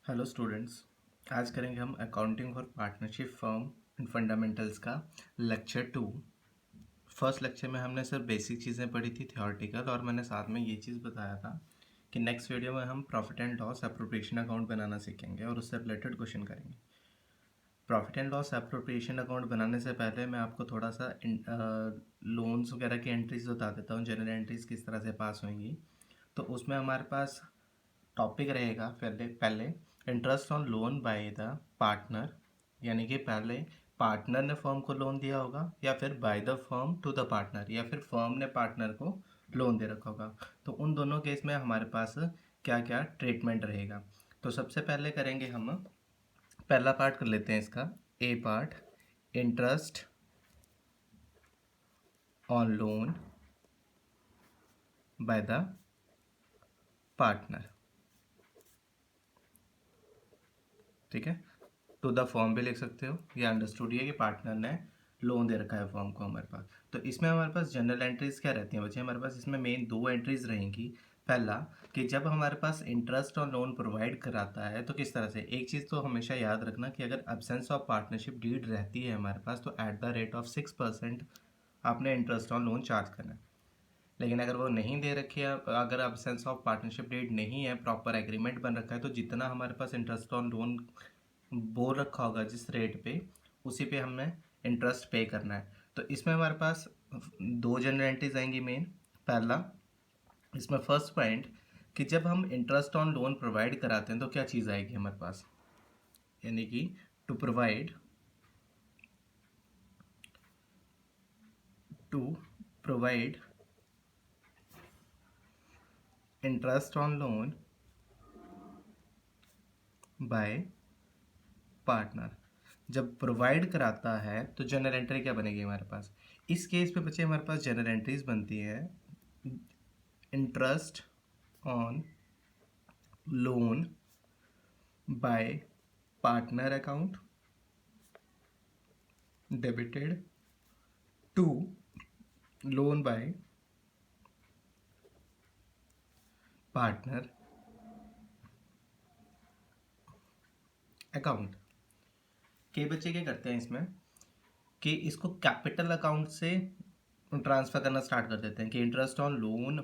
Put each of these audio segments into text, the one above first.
Hello students. आज करेंगे हम accounting for partnership firm and fundamentals का लेक्चर 2। फर्स्ट लेक्चर में हमने सिर्फ बेसिक चीज़ें पढ़ी थी थियोरेटिकल, और मैंने साथ में ये चीज़ बताया था कि नेक्स्ट वीडियो में हम profit and loss appropriation account बनाना सीखेंगे और उससे रिलेटेड क्वेश्चन करेंगे। Profit and loss appropriation account बनाने से पहले मैं आपको थोड़ा सा लोन्स वगैरह की एंट्रीज बता देता हूँ, जनरल एंट्रीज किस तरह से पास होंगी। तो उसमें हमारे पास टॉपिक रहेगा पहले पहले interest on loan by the partner, यानी कि पहले पार्टनर ने फर्म को लोन दिया होगा या फिर by the firm to the partner, या फिर फर्म ने पार्टनर को लोन दे रखा होगा। तो उन दोनों केस में हमारे पास क्या क्या ट्रीटमेंट रहेगा। तो सबसे पहले करेंगे हम, पहला पार्ट कर लेते हैं इसका। A part, interest on loan by the partner. ठीक है, टू द फॉर्म भी लिख सकते हो, या अंडरस्टूड है कि पार्टनर ने लोन दे रखा है फॉर्म को हमारे पास। तो इसमें हमारे पास जनरल एंट्रीज क्या रहती हैं बच्चे, हमारे पास इसमें मेन दो एंट्रीज रहेंगी। पहला कि जब हमारे पास इंटरेस्ट और लोन प्रोवाइड कराता है तो किस तरह से। एक चीज़ तो हमेशा याद रखना कि अगर एब्सेंस ऑफ पार्टनरशिप डीड रहती है हमारे पास तो एट द रेट ऑफ 6% आपने इंटरेस्ट ऑन लोन चार्ज करना है। लेकिन अगर वो नहीं दे रखी है, अगर एब्सेंस ऑफ पार्टनरशिप डीड नहीं है, प्रॉपर एग्रीमेंट बन रखा है, तो जितना हमारे पास इंटरेस्ट ऑन लोन बोल रखा होगा जिस रेट पे, उसी पे हमें इंटरेस्ट पे करना है। तो इसमें हमारे पास दो जनरल एंट्रीज आएंगी मेन। पहला, इसमें फर्स्ट पॉइंट कि जब हम इंटरेस्ट ऑन लोन प्रोवाइड कराते हैं तो क्या चीज़ आएगी हमारे पास, यानी कि to provide to provide interest on loan by partner. जब प्रोवाइड कराता है तो जनरल एंट्री क्या बनेगी हमारे पास। इस केस पे बच्चे हमारे पास जनरल एंट्रीज बनती है interest on loan by partner account debited to loan by partner account. के बच्चे क्या करते हैं इसमें कि इसको कैपिटल अकाउंट से ट्रांसफ़र करना स्टार्ट कर देते हैं कि interest on loan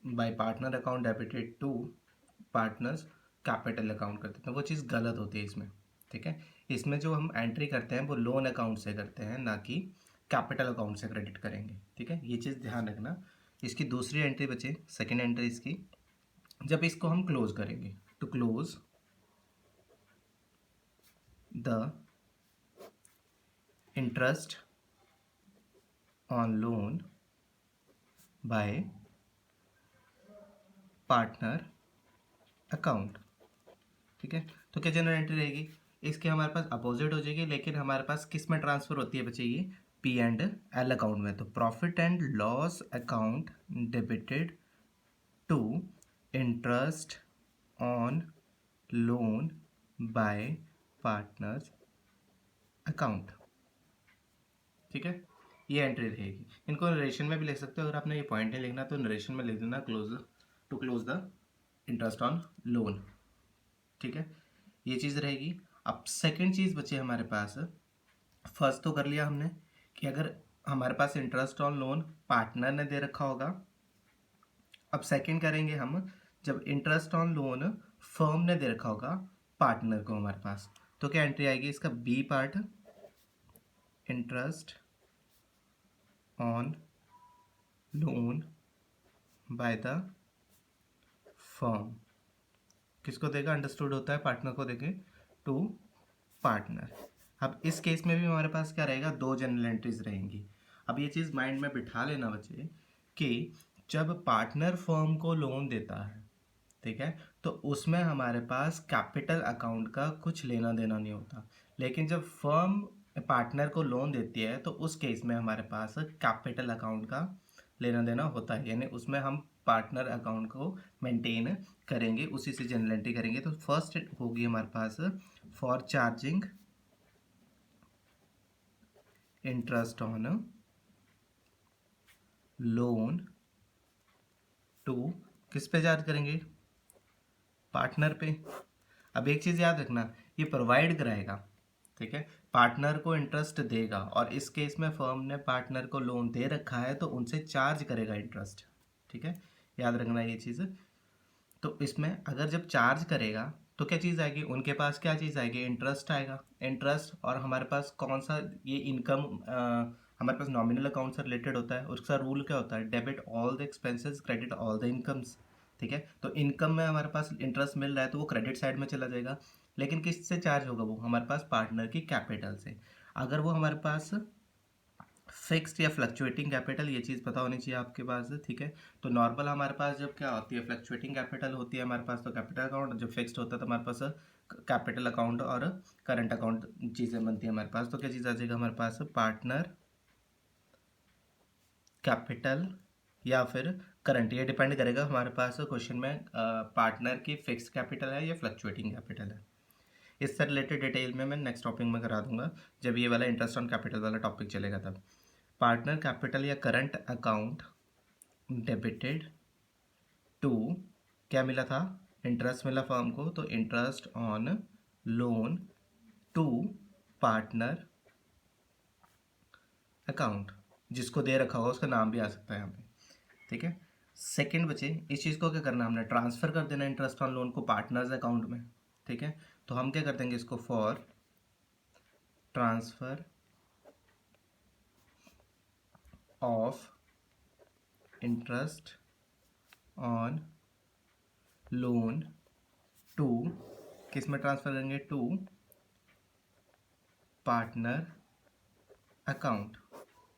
by partner account debited to partners capital account कर देते हैं। वो चीज़ गलत होती है इसमें। ठीक है, इसमें जो हम एंट्री करते हैं वो लोन अकाउंट से करते हैं, ना कि कैपिटल अकाउंट से क्रेडिट करेंगे। ठीक है, ये चीज़ ध्यान रखना। इसकी दूसरी एंट्री बचे, सेकेंड एंट्री इसकी, जब इसको हम क्लोज करेंगे, to close the interest on loan by partner account. ठीक है, तो क्या जनरल एंट्री रहेगी, इसके हमारे पास अपोजिट हो जाएगी, लेकिन हमारे पास किस में ट्रांसफर होती है बच्चे, ये पी एंड एल अकाउंट में। तो profit and loss account debited to interest on loan by partners account. ठीक है, ये एंट्री रहेगी। इनको नरेशन में भी लिख सकते हो, अगर आपने ये पॉइंट नहीं लिखना तो नरेशन में लिख देना close to close the interest on loan. ठीक है, ये चीज़ रहेगी। अब सेकंड चीज़ बची हमारे पास, फर्स्ट तो कर लिया हमने कि अगर हमारे पास इंटरेस्ट ऑन लोन पार्टनर ने दे रखा होगा। अब सेकंड करेंगे हम, जब इंटरेस्ट ऑन लोन फर्म ने दे रखा होगा पार्टनर को हमारे पास, तो क्या एंट्री आएगी इसका, B part, interest on loan by the firm. किसको देगा, अंडरस्टूड होता है पार्टनर को देंगे, टू पार्टनर। अब इस केस में भी हमारे पास क्या रहेगा, दो जनरल एंट्रीज रहेंगी। अब ये चीज़ माइंड में बिठा लेना बच्चे कि जब पार्टनर फर्म को लोन देता है, ठीक है, तो उसमें हमारे पास कैपिटल अकाउंट का कुछ लेना देना नहीं होता। लेकिन जब फर्म पार्टनर को लोन देती है तो उस केस में हमारे पास कैपिटल अकाउंट का लेना देना होता है, यानी उसमें हम पार्टनर अकाउंट को मेंटेन करेंगे, उसी से जनरल एंट्री करेंगे। तो फर्स्ट होगी हमारे पास for charging interest on loan to, किस पे चार्ज करेंगे, पार्टनर पे। अब एक चीज़ याद रखना, ये प्रोवाइड कराएगा, ठीक है, पार्टनर को इंटरेस्ट देगा, और इस केस में फर्म ने पार्टनर को लोन दे रखा है तो उनसे चार्ज करेगा इंटरेस्ट, ठीक है, याद रखना ये चीज़। तो इसमें अगर जब चार्ज करेगा तो क्या चीज़ आएगी, उनके पास क्या चीज़ आएगी, इंटरेस्ट आएगा, इंटरेस्ट। और हमारे पास कौन सा ये इनकम, हमारे पास नॉमिनल अकाउंट से रिलेटेड होता है, उसका रूल क्या होता है, debit all the expenses credit all the incomes, ठीक है। तो इनकम में हमारे पास इंटरेस्ट मिल रहा है तो वो क्रेडिट साइड में चला जाएगा, लेकिन किससे चार्ज होगा, वो हमारे पास पार्टनर की कैपिटल से। अगर वो हमारे पास फिक्स्ड या फ्लक्चुएटिंग कैपिटल, ये चीज़ पता होनी चाहिए आपके पास, ठीक है। तो नॉर्मल हमारे पास जब क्या होती है, फ्लक्चुएटिंग कैपिटल होती है हमारे पास तो कैपिटल अकाउंट, जब फिक्स्ड होता है तो हमारे पास कैपिटल अकाउंट और करंट अकाउंट चीज़ें बनती है हमारे पास। तो क्या चीज़ आ जाएगा हमारे पास, पार्टनर कैपिटल या फिर करंट, ये डिपेंड करेगा हमारे पास क्वेश्चन में पार्टनर की फिक्स्ड कैपिटल है या फ्लक्चुएटिंग कैपिटल है। इससे रिलेटेड डिटेल में मैं नेक्स्ट टॉपिक में करा दूंगा, जब ये वाला इंटरेस्ट ऑन कैपिटल वाला टॉपिक चलेगा तब। पार्टनर कैपिटल या करंट अकाउंट डेबिटेड टू, क्या मिला था, इंटरेस्ट मिला फर्म को, तो interest on loan to partner account, जिसको दे रखा होगा उसका नाम भी आ सकता है यहाँ पे, ठीक है। सेकंड बचे, इस चीज़ को क्या करना, हमने ट्रांसफ़र कर देना इंटरेस्ट ऑन लोन को पार्टनर्स अकाउंट में, ठीक है। तो हम क्या कर देंगे इसको, for transfer of interest on loan to, किस में ट्रांसफ़र करेंगे, टू पार्टनर अकाउंट,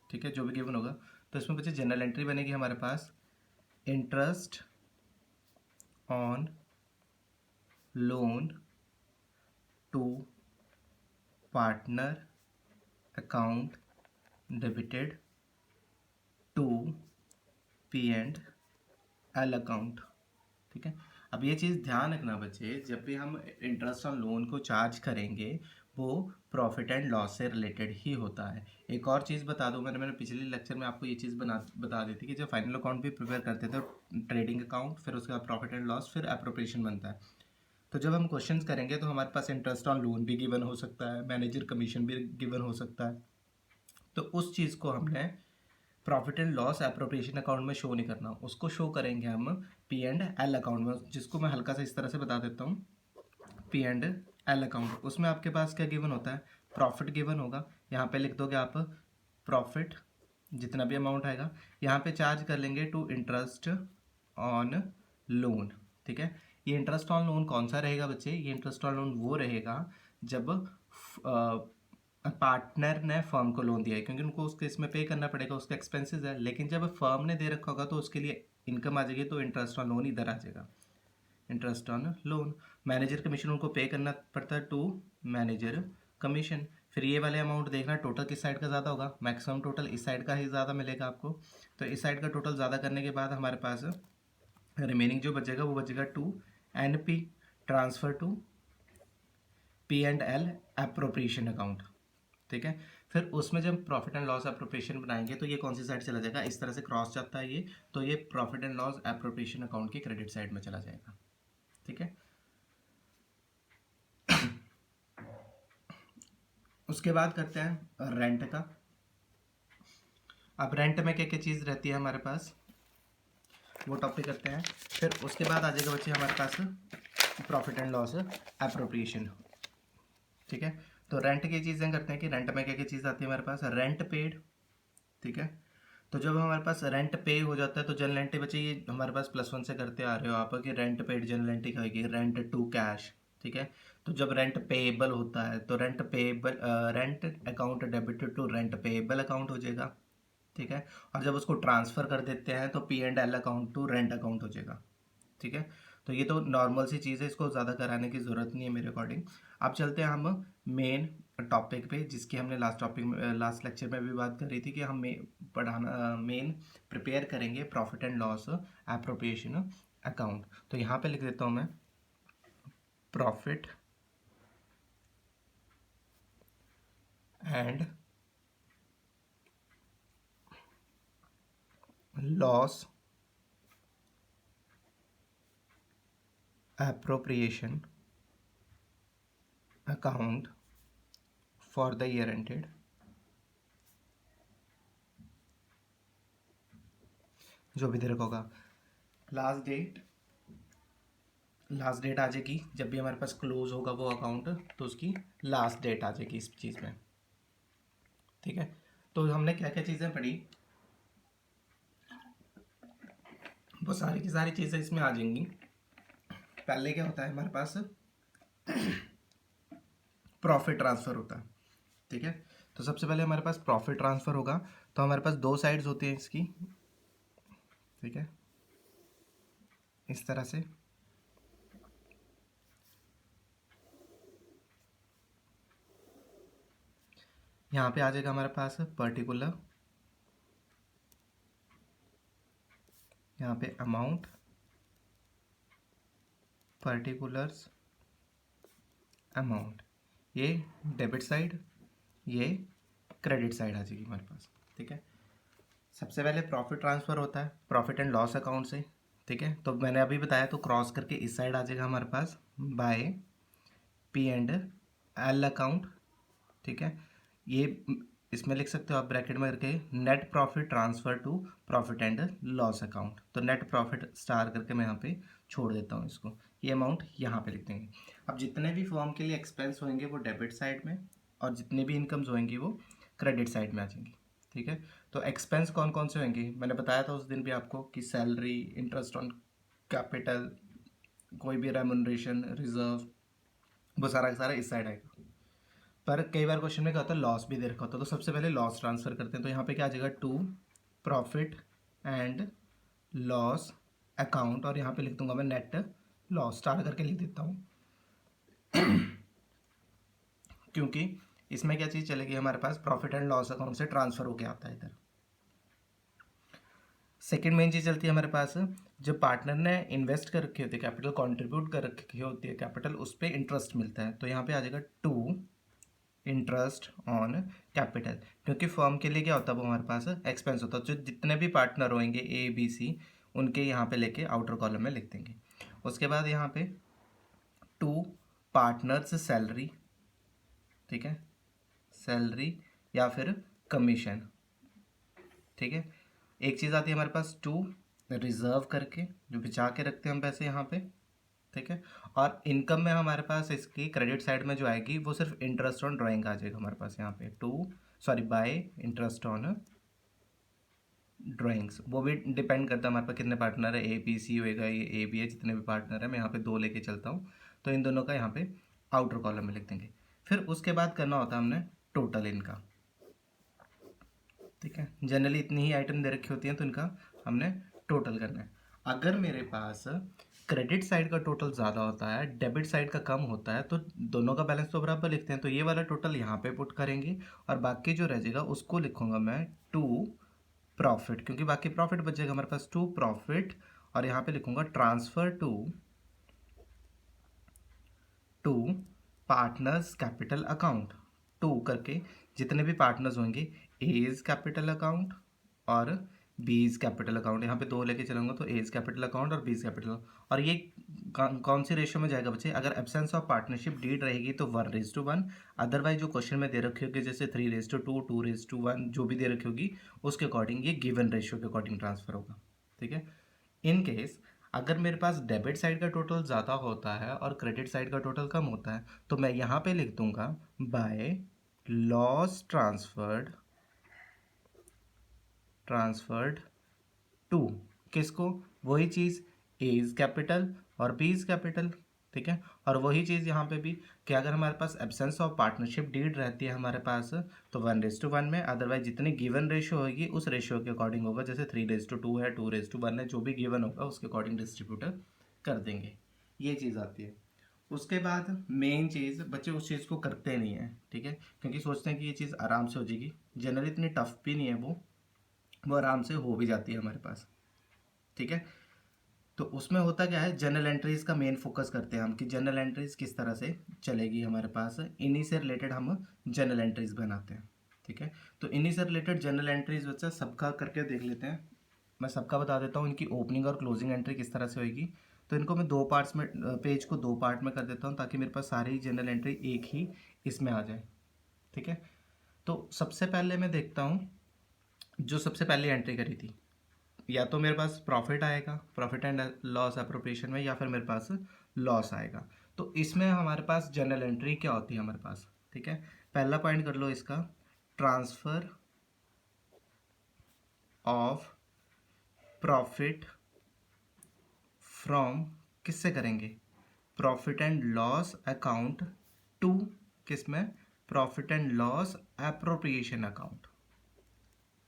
ठीक है, जो भी गिवन होगा। तो इसमें बच्चे जनरल एंट्री बनेगी हमारे पास, interest on loan to partner account debited to P and L account, ठीक है। अब ये चीज़ ध्यान रखना बच्चे, जब भी हम इंटरेस्ट ऑन लोन को चार्ज करेंगे वो प्रॉफिट एंड लॉस से रिलेटेड ही होता है। एक और चीज़ बता दूं, मैंने पिछले लेक्चर में आपको ये चीज़ बता दी थी कि जब फाइनल अकाउंट भी प्रिपेयर करते थे तो ट्रेडिंग अकाउंट, फिर उसके बाद प्रॉफिट एंड लॉस, फिर एप्रोप्रिएशन बनता है। तो जब हम क्वेश्चंस करेंगे तो हमारे पास इंटरेस्ट ऑन लोन भी गिवन हो सकता है, मैनेजर कमीशन भी गिवन हो सकता है, तो उस चीज़ को हमने profit and loss appropriation account में शो नहीं करना, उसको शो करेंगे हम पी एंड एल अकाउंट में, जिसको मैं हल्का सा इस तरह से बता देता हूँ। पी एंड एल अकाउंट, उसमें आपके पास क्या गिवन होता है, प्रॉफिट गिवन होगा, यहाँ पे लिख दोगे आप प्रॉफिट, जितना भी अमाउंट आएगा यहाँ पे चार्ज कर लेंगे टू इंटरेस्ट ऑन लोन, ठीक है। ये इंटरेस्ट ऑन लोन कौन सा रहेगा बच्चे, ये इंटरेस्ट ऑन लोन वो रहेगा जब पार्टनर ने फर्म को लोन दिया है, क्योंकि उनको उसके इसमें पे करना पड़ेगा, उसके एक्सपेंसेस है, लेकिन जब फर्म ने दे रखा होगा तो उसके लिए इनकम आ जाएगी, तो इंटरेस्ट ऑन लोन इधर आ जाएगा, interest on loan. Manager commission उनको पे करना पड़ता है टू मैनेजर कमीशन। फिर ये वाले अमाउंट देखना टोटल किस साइड का ज़्यादा होगा, मैक्सिमम टोटल इस साइड का ही ज़्यादा मिलेगा आपको, तो इस साइड का टोटल ज़्यादा करने के बाद हमारे पास रिमेनिंग जो बचेगा वो बचेगा to N P, transfer to P and L appropriation account, ठीक है। फिर उसमें जब प्रॉफिट एंड लॉस एप्रोप्रिएशन बनाएंगे तो ये कौन सी साइड चला जाएगा, इस तरह से क्रॉस जाता है ये, तो ये profit and loss appropriation account की क्रेडिट साइड में चला जाएगा, ठीक है। उसके बाद करते हैं रेंट का। अब रेंट में क्या क्या चीज़ रहती है हमारे पास, वो टॉपिक करते हैं। फिर उसके बाद आ जाएगा बच्चे हमारे पास प्रॉफिट एंड लॉस एप्रोप्रिएशन, ठीक है। तो रेंट की चीज़ें करते हैं कि रेंट में क्या क्या चीज़ आती है हमारे पास, रेंट पेड, ठीक है। तो जब हमारे पास रेंट पे हो जाता है तो जनरल एंट्री बच्चे ये हमारे पास +1 से करते आ रहे हो आप, कि रेंट पेड जनरल एंट्री कहेगी रेंट टू कैश, ठीक है। तो जब रेंट पेएबल होता है तो rent payable, rent account debited to rent payable account हो जाएगा, ठीक है। और जब उसको ट्रांसफ़र कर देते हैं तो P and L account to rent account हो जाएगा, ठीक है। तो ये तो नॉर्मल सी चीज़ है, इसको ज़्यादा कराने की ज़रूरत नहीं है मेरे अकॉर्डिंग। अब चलते हैं हम मेन टॉपिक पे, जिसकी हमने लास्ट टॉपिक में, लास्ट लेक्चर में भी बात करी थी कि हम मेन प्रिपेयर करेंगे profit and loss appropriation account. तो यहाँ पे लिख देता हूँ मैं profit and loss appropriation account for the year ended, जो भी दे रखा होगा, लास्ट डेट आ जाएगी जब भी हमारे पास क्लोज होगा वो अकाउंट, तो उसकी लास्ट डेट आ जाएगी इस चीज़ में। ठीक है, तो हमने क्या क्या चीज़ें पढ़ी, वो सारी की सारी चीज़ें इसमें आ जाएंगी। पहले क्या होता है हमारे पास, प्रॉफिट ट्रांसफ़र होता है। ठीक है, तो सबसे पहले हमारे पास प्रॉफिट ट्रांसफ़र होगा, तो हमारे पास दो साइड्स होती हैं इसकी। ठीक है, इस तरह से यहाँ पे आ जाएगा हमारे पास पर्टिकुलर, यहाँ पे अमाउंट, पर्टिकुलर्स अमाउंट, ये डेबिट साइड, ये क्रेडिट साइड आ जाएगी हमारे पास। ठीक है, सबसे पहले प्रॉफिट ट्रांसफ़र होता है प्रॉफिट एंड लॉस अकाउंट से। ठीक है, तो मैंने अभी बताया, तो क्रॉस करके इस साइड आ जाएगा हमारे पास by P and L account. ठीक है, ये इसमें लिख सकते हो आप ब्रैकेट में करके net profit transfer to profit and loss account. तो नेट प्रॉफिट स्टार करके मैं यहाँ पे छोड़ देता हूँ इसको, ये अमाउंट यहाँ पे लिख देंगे। अब जितने भी फर्म के लिए एक्सपेंस होंगे वो डेबिट साइड में, और जितने भी इनकम्स होंगी वो क्रेडिट साइड में आ जाएंगी। ठीक है, तो एक्सपेंस कौन कौन से होंगे, मैंने बताया था उस दिन भी आपको कि सैलरी, इंटरेस्ट ऑन कैपिटल, कोई भी रेमुनरेशन, रिजर्व, वो सारा का सारा इस साइड आएगा। पर कई बार क्वेश्चन में क्या होता है, लॉस भी दे रखा होता है, तो सबसे पहले लॉस ट्रांसफर करते हैं। तो यहाँ पे क्या आ जाएगा, to profit and loss account, और यहाँ पे लिख दूंगा मैं नेट लॉस, स्टार करके लिख देता हूँ क्योंकि इसमें क्या चीज़ चलेगी हमारे पास, प्रॉफिट एंड लॉस अकाउंट से ट्रांसफर होके आता है इधर। सेकेंड मेन चीज़ चलती है हमारे पास, जब पार्टनर ने इन्वेस्ट कर रखी होती है कैपिटल, कॉन्ट्रीब्यूट कर रखी होती है कैपिटल, उस पर इंटरेस्ट मिलता है। तो यहाँ पे आ जाएगा टू इंटरेस्ट ऑन कैपिटल, क्योंकि फर्म के लिए क्या होता है, वो हमारे पास एक्सपेंस होता है। जो जितने भी पार्टनर होंगे ए बी सी, उनके यहाँ पे लेके आउटर कॉलम में लिख देंगे। उसके बाद यहाँ पे टू पार्टनर्स सैलरी, ठीक है, सैलरी या फिर कमीशन। ठीक है, एक चीज़ आती है हमारे पास टू रिजर्व करके, जो बचा के रखते हैं हम पैसे यहाँ पे। ठीक है, और इनकम में हमारे पास इसकी क्रेडिट साइड में जो आएगी वो सिर्फ इंटरेस्ट ऑन ड्राइंग आ जाएगा हमारे पास यहाँ पे, बाय इंटरेस्ट ऑन ड्राइंग्स। वो भी डिपेंड करता है हमारे पास कितने पार्टनर है, ए बी सी होएगा, ये ए बी है, जितने भी पार्टनर है मैं यहाँ पे दो लेके चलता हूँ, तो इन दोनों का यहाँ पे आउटर कॉलम में लिख देंगे। फिर उसके बाद करना होता है हमने टोटल इनका। ठीक है, जनरली इतनी ही आइटम दे रखी होती हैं, तो इनका हमने टोटल करना है। अगर मेरे पास क्रेडिट साइड का टोटल ज़्यादा होता है, डेबिट साइड का कम होता है, तो दोनों का बैलेंस तो बराबर लिखते हैं, तो ये वाला टोटल यहाँ पे पुट करेंगे, और बाकी जो रह जाएगा उसको लिखूंगा मैं टू प्रॉफिट, क्योंकि बाकी प्रॉफिट बचेगा हमारे पास, टू प्रॉफिट, और यहाँ पे लिखूंगा transfer to partners capital account. To करके जितने भी पार्टनर्स होंगे, एज कैपिटल अकाउंट और बीज कैपिटल अकाउंट, यहाँ पे दो लेके चलूंगा, तो एज कैपिटल अकाउंट और बीज कैपिटल। और ये कौन सी रेशियो में जाएगा बच्चे, अगर एब्सेंस ऑफ पार्टनरशिप डीड रहेगी तो 1:1, अदरवाइज जो क्वेश्चन में दे रखी होगी जैसे 3:2, 2:1, जो भी दे रखी होगी उसके अकॉर्डिंग ये गिवन रेशियो के अकॉर्डिंग ट्रांसफर होगा। ठीक है, इन केस अगर मेरे पास डेबिट साइड का टोटल ज़्यादा होता है और क्रेडिट साइड का टोटल कम होता है, तो मैं यहाँ पे लिख दूंगा बाय लॉस ट्रांसफर्ड टू, किसको, वही चीज़ एज कैपिटल और बीज कैपिटल। ठीक है, और वही चीज़ यहाँ पे भी कि अगर हमारे पास एब्सेंस ऑफ पार्टनरशिप डीड रहती है हमारे पास, तो 1:1 में, अदरवाइज जितनी गिवन रेशियो होगी उस रेशियो के अकॉर्डिंग होगा, जैसे 3:2 है, 2:1 है, जो भी गिवन होगा उसके अकॉर्डिंग डिस्ट्रीब्यूटर कर देंगे। ये चीज़ आती है। उसके बाद मेन चीज़, बच्चे उस चीज़ को करते नहीं हैं। ठीक है, क्योंकि सोचते हैं कि ये चीज़ आराम से हो जाएगी, जनरली इतनी टफ भी नहीं है वो आराम से हो भी जाती है हमारे पास। ठीक है, तो उसमें होता क्या है, जनरल एंट्रीज का मेन फोकस करते हैं हम कि जनरल एंट्रीज किस तरह से चलेगी हमारे पास, इन्हीं से रिलेटेड हम जनरल एंट्रीज बनाते हैं। ठीक है, तो इन्हीं से रिलेटेड जनरल एंट्रीज बच्चा सबका करके देख लेते हैं। मैं सबका बता देता हूँ, इनकी ओपनिंग और क्लोजिंग एंट्री किस तरह से होगी। तो इनको मैं दो पार्ट्स में, पेज को दो पार्ट में कर देता हूँ ताकि मेरे पास सारी जनरल एंट्री एक ही इसमें आ जाए। ठीक है, तो सबसे पहले मैं देखता हूँ जो सबसे पहले एंट्री करी थी, या तो मेरे पास प्रॉफिट आएगा प्रॉफिट एंड लॉस अप्रोप्रिएशन में, या फिर मेरे पास लॉस आएगा। तो इसमें हमारे पास जनरल एंट्री क्या होती है हमारे पास। ठीक है, पहला पॉइंट कर लो इसका, ट्रांसफर ऑफ प्रॉफिट फ्रॉम, किससे करेंगे, profit and loss account to, किसमें, profit and loss appropriation account.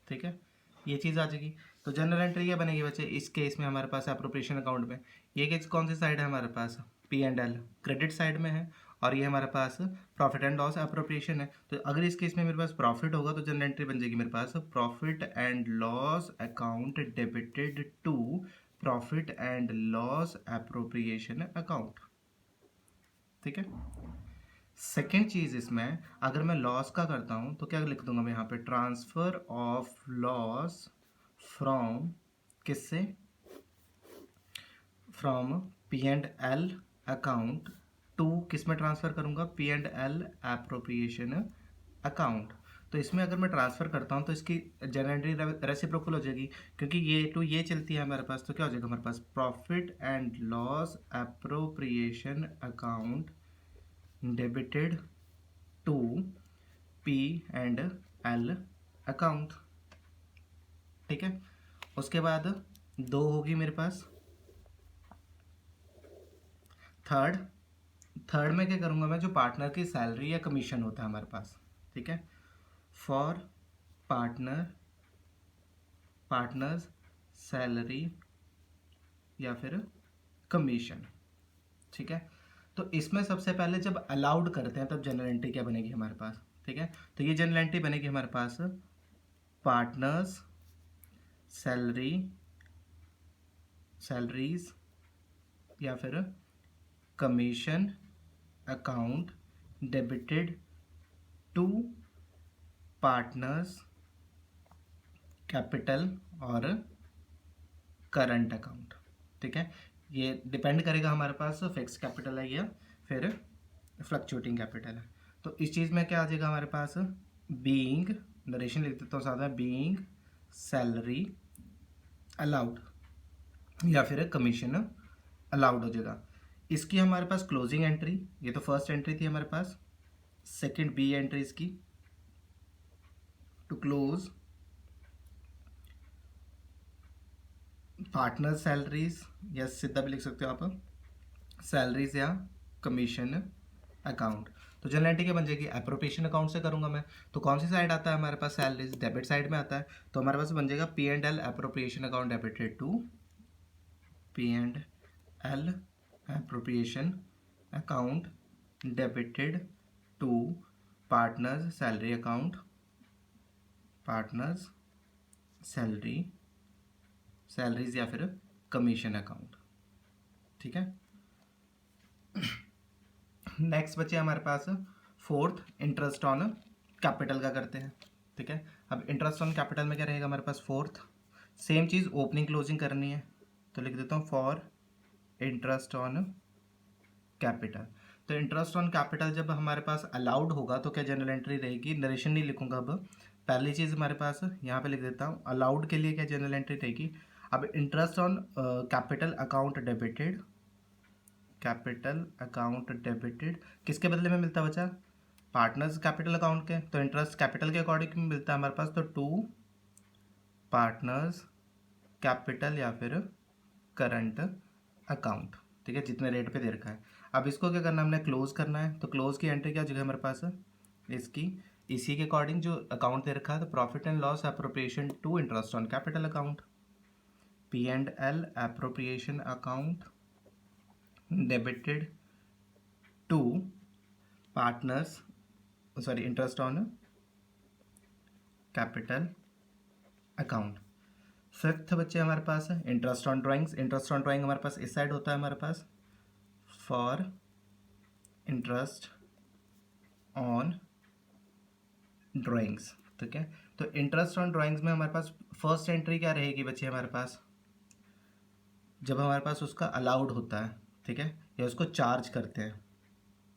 ठीक है, ये चीज़ आ जाएगी। तो जनरल एंट्री क्या बनेगी बच्चे इस केस में हमारे पास एप्रोप्रिएशन अकाउंट में, ये केस कौन सी साइड है हमारे पास, P and L, credit side में है, और ये हमारे पास प्रॉफिट एंड लॉस एप्रोप्रिएशन है। तो अगर इस केस में मेरे पास प्रॉफिट होगा तो जनरल एंट्री बन जाएगी मेरे पास profit and loss account debited to profit and loss appropriation account. ठीक है, सेकेंड चीज़ इसमें अगर मैं लॉस का करता हूँ तो क्या लिख दूंगा मैं यहाँ पे, ट्रांसफर ऑफ लॉस फ्रॉम, किससे, from P and L account to, किस में ट्रांसफ़र करूँगा, P and L appropriation account. तो इसमें अगर मैं ट्रांसफ़र करता हूँ तो इसकी जनरल एंट्री रेसिप्रोकल हो जाएगी, क्योंकि ये टू ये चलती है हमारे पास। तो क्या हो जाएगा हमारे पास, profit and loss appropriation account debited to P and L account. ठीक है, उसके बाद दो होगी मेरे पास, थर्ड, थर्ड में क्या करूँगा मैं, जो पार्टनर की सैलरी या कमीशन होता है हमारे पास। ठीक है, फॉर पार्टनर्स सैलरी या फिर कमीशन। ठीक है, तो इसमें सबसे पहले जब अलाउड करते हैं तब जनरल एंट्री क्या बनेगी हमारे पास। ठीक है, तो ये जनरल एंट्री बनेगी हमारे पास, पार्टनर्स सैलरीज या फिर commission account debited to partners capital और करंट अकाउंट। ठीक है, ये डिपेंड करेगा हमारे पास फिक्स कैपिटल है या फिर फ्लक्चुएटिंग कैपिटल है। तो इस चीज़ में क्या आ जाएगा हमारे पास, बीइंग, नरेशन लिख देता हूँ सादा, बीइंग सैलरी अलाउड या फिर कमीशन अलाउड हो जाएगा। इसकी हमारे पास क्लोजिंग एंट्री, ये तो फर्स्ट एंट्री थी हमारे पास, सेकंड बी एंट्री इसकी, टू क्लोज पार्टनर सैलरीज, या सीधा भी लिख सकते हो आप, सैलरीज या कमीशन अकाउंट। तो जनरल एंट्री क्या बन जाएगी, एप्रोप्रिएशन अकाउंट से करूंगा मैं। तो कौन सी साइड आता है हमारे पास, सैलरीज, डेबिट साइड में आता है। तो हमारे पास बन जाएगा P and L appropriation account debited to P and L appropriation account debited to partners salary account, partners salaries या फिर कमीशन अकाउंट। ठीक है, नेक्स्ट बचे हमारे पास फोर्थ, इंटरेस्ट ऑन कैपिटल का करते हैं। ठीक है, अब इंटरेस्ट ऑन कैपिटल में क्या रहेगा हमारे पास, फोर्थ, सेम चीज़ ओपनिंग क्लोजिंग करनी है। तो लिख देता हूँ फॉर इंटरेस्ट ऑन कैपिटल। तो इंटरेस्ट ऑन कैपिटल जब हमारे पास अलाउड होगा तो क्या जनरल एंट्री रहेगी, नरेशन नहीं लिखूंगा अब, पहली चीज़ हमारे पास यहाँ पे लिख देता हूँ, अलाउड के लिए क्या जनरल एंट्री रहेगी। अब interest on capital account debited, capital account debited किसके बदले में मिलता है बच्चा, पार्टनर्स कैपिटल अकाउंट के। तो इंटरेस्ट कैपिटल के अकॉर्डिंग मिलता है हमारे पास, तो टू पार्टनर्स कैपिटल या फिर करंट अकाउंट। ठीक है, जितने रेट पे दे रखा है। अब इसको क्या करना है, हमने क्लोज करना है। तो क्लोज की एंट्री क्या हो जाएगी हमारे पास, इसकी इसी के अकॉर्डिंग जो अकाउंट दे रखा है, तो profit and loss appropriation to interest on capital account, P and L appropriation account debited to partners, sorry, interest on capital account. Fifth बच्चे हमारे पास है interest on drawings. Interest on drawing हमारे पास इस साइड होता है हमारे पास, फॉर इंटरेस्ट ऑन ड्राइंग्स। ठीक है, तो इंटरेस्ट ऑन ड्राइंग्स में हमारे पास फर्स्ट एंट्री क्या रहेगी बच्चे हमारे पास, जब हमारे पास उसका अलाउड होता है, ठीक है, या उसको चार्ज करते हैं,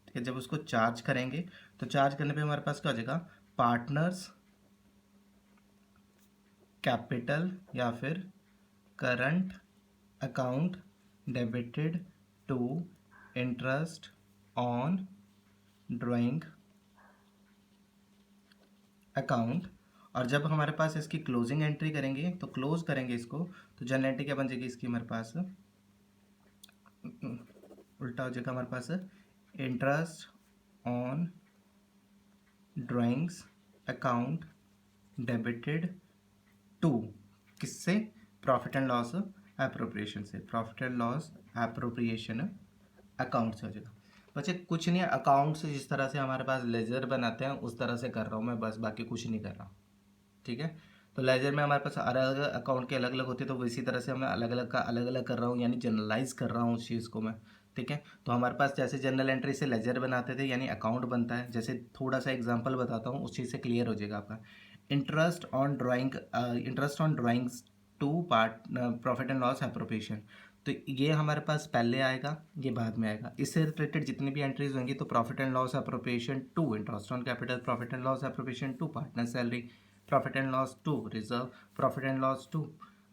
ठीक है, जब उसको चार्ज करेंगे तो चार्ज करने पे हमारे पास क्या हो जाएगा, पार्टनर्स कैपिटल या फिर current account debited to interest on drawing account. और जब हमारे पास इसकी क्लोजिंग एंट्री करेंगे तो क्लोज करेंगे इसको, तो जनरल एंट्री क्या बन जाएगी इसकी हमारे पास, उल्टा हो जाएगा हमारे पास, interest on drawings account debited to, किससे, प्रॉफिट एंड लॉस एप्रोप्रिएशन से, profit and loss appropriation account से हो जाएगा। बच्चे कुछ नहीं है, अकाउंट से जिस तरह से हमारे पास लेजर बनाते हैं उस तरह से कर रहा हूँ मैं, बस बाकी कुछ नहीं कर रहा हूँ, ठीक है। तो लेजर में हमारे पास अलग अलग अकाउंट के अलग अलग होते हैं, तो इसी तरह से मैं अलग अलग का अलग अलग कर रहा हूँ, यानी जनरलाइज कर रहा हूँ उस चीज़ को मैं, ठीक है। तो हमारे पास जैसे जनरल एंट्री से लेजर बनाते थे यानी अकाउंट बनता है, जैसे थोड़ा सा एग्जांपल बताता हूँ, उस चीज़ से क्लियर हो जाएगा आपका। Interest on drawings to part profit and loss appropriation, तो ये हमारे पास पहले आएगा, ये बाद में आएगा। इससे रिलेटेड जितनी भी एंट्रीज होंगी तो profit and loss appropriation to interest on capital, profit and loss appropriation to partner salary, profit and loss to reserve, profit and loss to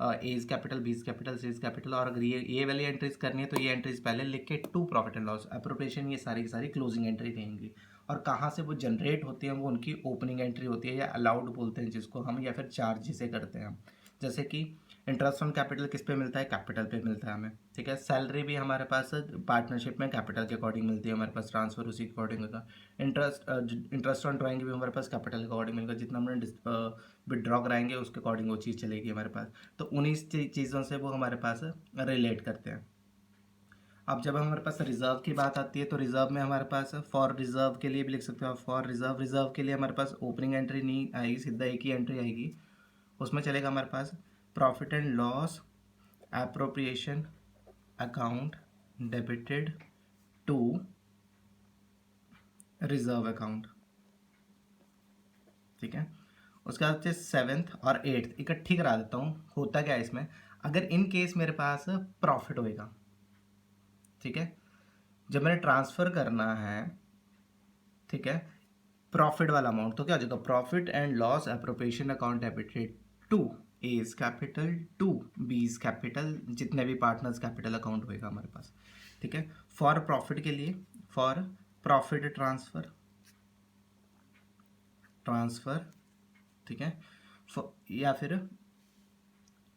A's capital, B's capital, C's capital. और अगर ये वाली entries करनी है तो ये entries पहले लिख के to profit and loss appropriation, ये सारी की सारी क्लोजिंग एंट्री रहेंगी। और कहाँ से वो जनरेट होती है, वो उनकी ओपनिंग एंट्री होती है, या अलाउड बोलते हैं जिसको हम, या फिर चार्ज जिसे करते हैं हम। जैसे कि इंटरेस्ट ऑन कैपिटल किस पे मिलता है, कैपिटल पे मिलता है हमें, ठीक है। सैलरी भी हमारे पास पार्टनरशिप में कैपिटल के अकॉर्डिंग मिलती है हमारे पास, ट्रांसफर उसी के अकॉर्डिंग होगा। इंटरेस्ट ऑन ड्राइंग भी हमारे पास कैपिटल के अकॉर्डिंग मिलेगा, जितना हमने विदड्रॉ कराएंगे उसके अकॉर्डिंग वो चीज़ चलेगी हमारे पास। तो उन्हीं चीज़ों से वो हमारे पास रिलेट करते हैं। अब जब हमारे पास रिजर्व की बात आती है तो रिजर्व में हमारे पास फॉर रिजर्व के लिए भी लिख सकते हो आप, फॉर रिजर्व के लिए हमारे पास ओपनिंग एंट्री नहीं आएगी, सीधा एक ही एंट्री आएगी, उसमें चलेगा हमारे पास profit and loss appropriation account debited to reserve account, ठीक है। उसके बाद सेवेंथ और एट्थ इकट्ठी करा देता हूँ। होता क्या है इसमें, अगर इन केस मेरे पास प्रॉफिट होएगा, ठीक है, जब मैंने ट्रांसफ़र करना है, ठीक है, प्रॉफिट वाला अमाउंट, तो क्या हो जाएगा, profit and loss appropriation account debited to A's capital to B's capital, जितने भी पार्टनर्स कैपिटल अकाउंट होएगा हमारे पास, ठीक है। फॉर प्रॉफिट के लिए फॉर प्रॉफिट ट्रांसफर, ठीक है, या फिर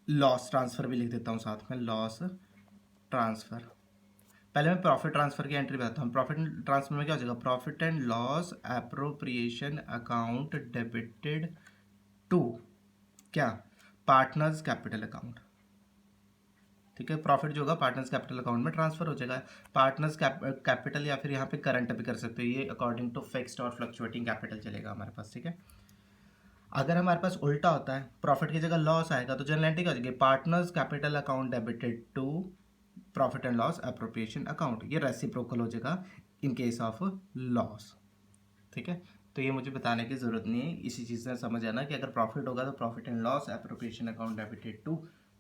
लॉस ट्रांसफ़र भी लिख देता हूँ साथ में, लॉस ट्रांसफ़र। पहले मैं प्रॉफिट ट्रांसफर की एंट्री बताता हूँ। प्रॉफिट ट्रांसफर में क्या हो जाएगा, profit and loss appropriation account debited to क्या, पार्टनर्स कैपिटल अकाउंट, ठीक है। प्रॉफिट जो होगा पार्टनर्स कैपिटल अकाउंट में ट्रांसफर हो जाएगा। पार्टनर्स कैपिटल या फिर यहाँ पे करंट भी कर सकते हो, ये अकॉर्डिंग टू फिक्स्ड और फ्लक्चुएटिंग कैपिटल चलेगा हमारे पास, ठीक है। अगर हमारे पास उल्टा होता है, प्रॉफिट की जगह लॉस आएगा, तो जनरल एंट्री क्या हो जाएगी, partners capital account debited to profit and loss appropriation account, ये रेसिप्रोकल हो जाएगा इन केस ऑफ लॉस, ठीक है। तो ये मुझे बताने की ज़रूरत नहीं है, इसी चीज़ से समझ आना कि अगर प्रॉफिट होगा तो profit and loss appropriation account debited to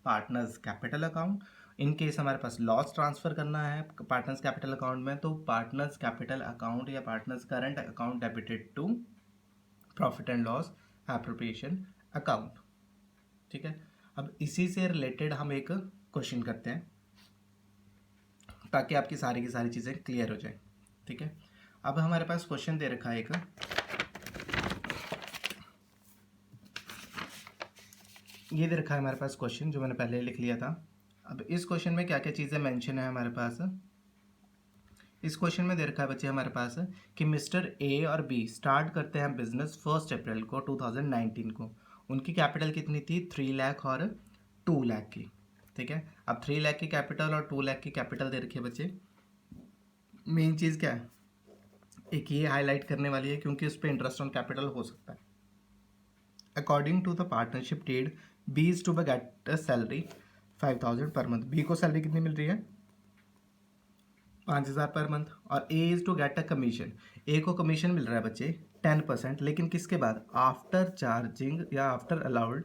partners capital account. In case हमारे पास लॉस ट्रांसफ़र करना है पार्टनर्स कैपिटल अकाउंट में, तो पार्टनर्स कैपिटल अकाउंट या partners current account debited to profit and loss appropriation account, ठीक है। अब इसी से रिलेटेड हम एक क्वेश्चन करते हैं ताकि आपकी सारी की सारी चीज़ें क्लियर हो जाए, ठीक है। अब हमारे पास क्वेश्चन दे रखा है एक, ये दे रखा है हमारे पास क्वेश्चन जो मैंने पहले लिख लिया था। अब इस क्वेश्चन में क्या क्या चीज़ें मेंशन है हमारे पास, इस क्वेश्चन में दे रखा है बच्चे हमारे पास कि मिस्टर ए और बी स्टार्ट करते हैं बिजनेस 1 अप्रैल को 2019 को। उनकी कैपिटल कितनी थी, 3 लाख और 2 लाख की, ठीक है। अब 3 लाख की कैपिटल और 2 लाख की कैपिटल दे रखी है बच्चे। मेन चीज़ क्या है, एक ये हाईलाइट करने वाली है क्योंकि उस पर इंटरेस्ट ऑन कैपिटल हो सकता है। According to the partnership deed B is to be get a salary 5000 per month. B को सैलरी कितनी मिल रही है, 5000 पर मंथ। और A is to get a commission, A को कमीशन मिल रहा है बच्चे 10%, लेकिन किसके बाद, आफ्टर चार्जिंग या आफ्टर अलाउड